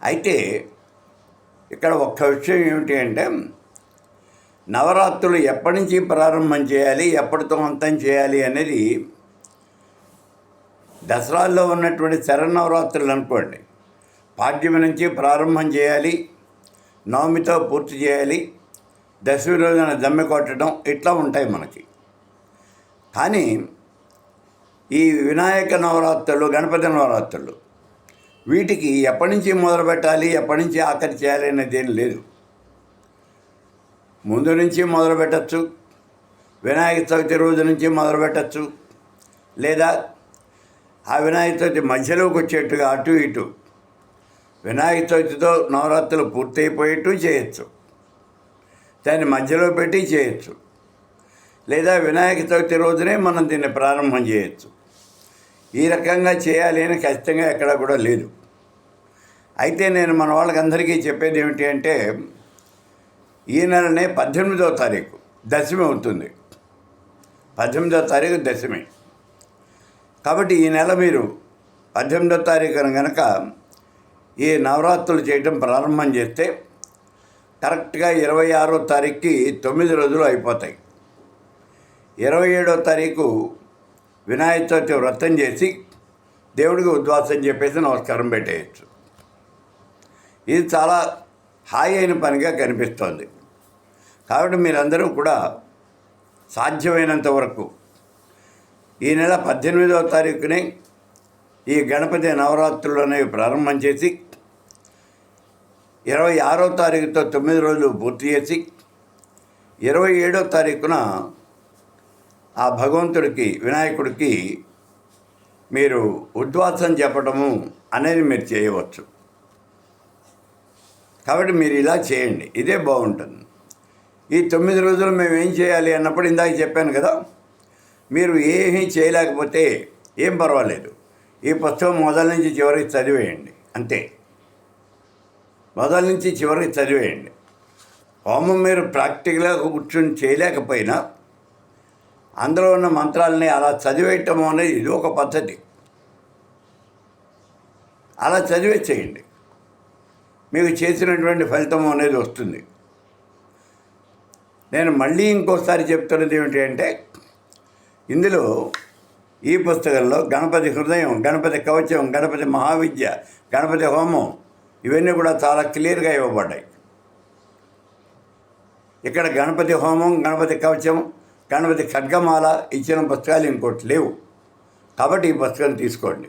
అయితే ఇక్కడ ఒక్క విషయం ఏమిటి అంటే, నవరాత్రులు ఎప్పటి నుంచి ప్రారంభం చేయాలి, ఎప్పటితో అంతం చేయాలి అనేది దసరాల్లో ఉన్నటువంటి శరన్నవరాత్రులు అనుకోండి, పాడ్యమి నుంచి ప్రారంభం చేయాలి, నవమితో పూర్తి చేయాలి, దశమి రోజున దమ్మె కొట్టడం, ఇట్లా ఉంటాయి మనకి. కానీ ఈ వినాయక నవరాత్రులు, గణపతి నవరాత్రులు, వీటికి ఎప్పటి నుంచి మొదలు పెట్టాలి, ఎప్పటి నుంచి ఆఖరి చేయాలి అనేది ఏం లేదు. ముందు నుంచి మొదలు పెట్టచ్చు, వినాయక చవితి రోజు నుంచి మొదలు పెట్టచ్చు, లేదా ఆ వినాయక చవితి మధ్యలోకి వచ్చేట్టుగా అటు ఇటు వినాయక చవితితో నవరాత్రులు పూర్తయిపోయేట్టు చేయొచ్చు, దాన్ని మధ్యలో పెట్టి చేయొచ్చు, లేదా వినాయక చవితి రోజునే మనం దీన్ని ప్రారంభం చేయొచ్చు. ఈ రకంగా చేయాలి అని ఖచ్చితంగా ఎక్కడా కూడా లేదు. అయితే నేను మన వాళ్ళకందరికీ చెప్పేది ఏమిటి అంటే, ఈ నెలనే 18వ తారీఖు దశమి అవుతుంది. 18వ తారీఖు దశమి. కాబట్టి ఈ నెల మీరు 18వ తారీఖున కనుక ఈ నవరాత్రులు చేయటం ప్రారంభం చేస్తే కరెక్ట్గా 26వ తారీఖుకి 9 రోజులు అయిపోతాయి. 27వ తారీఖు వినాయక చవితి వ్రతం చేసి దేవుడికి ఉద్వాసం చెప్పేసి నమస్కారం పెట్టేయచ్చు. ఇది చాలా హాయి అయిన పనిగా కనిపిస్తోంది. కాబట్టి మీరందరూ కూడా సాధ్యమైనంత వరకు ఈ నెల 18వ తారీఖునే ఈ గణపతి నవరాత్రులు అనేవి ప్రారంభం చేసి 26వ తారీఖుతో 9 రోజులు పూర్తి చేసి 27వ తారీఖున ఆ భగవంతుడికి, వినాయకుడికి మీరు ఉద్వాసం చెప్పడము అనేది మీరు చేయవచ్చు. కాబట్టి మీరు ఇలా చేయండి, ఇదే బాగుంటుంది. ఈ 9 రోజులు మేము ఏం చేయాలి అన్నప్పుడు ఇందాక చెప్పాను కదా, మీరు ఏమీ చేయలేకపోతే ఏం పర్వాలేదు, ఈ పుస్తకం మొదల నుంచి చివరికి చదివేయండి, అంతే. మొదల నుంచి చివరికి చదివేయండి. హోమం మీరు ప్రాక్టికల్గా కూర్చొని చేయలేకపోయినా అందులో ఉన్న మంత్రాలని అలా చదివేయటం అనేది ఇది ఒక పద్ధతి. అలా చదివేసేయండి, మీకు చేసినటువంటి ఫలితం అనేది వస్తుంది. నేను మళ్ళీ ఇంకోసారి చెప్తున్నది ఏమిటి అంటే, ఇందులో ఈ పుస్తకంలో గణపతి హృదయం, గణపతి కవచం, గణపతి మహావిద్య, గణపతి హోమం ఇవన్నీ కూడా చాలా క్లియర్గా ఇవ్వబడ్డాయి. ఇక్కడ గణపతి హోమం, గణపతి కవచం, గణపతి ఖడ్గమాల ఇచ్చిన పుస్తకాలు ఇంకోటి లేవు. కాబట్టి ఈ పుస్తకం తీసుకోండి.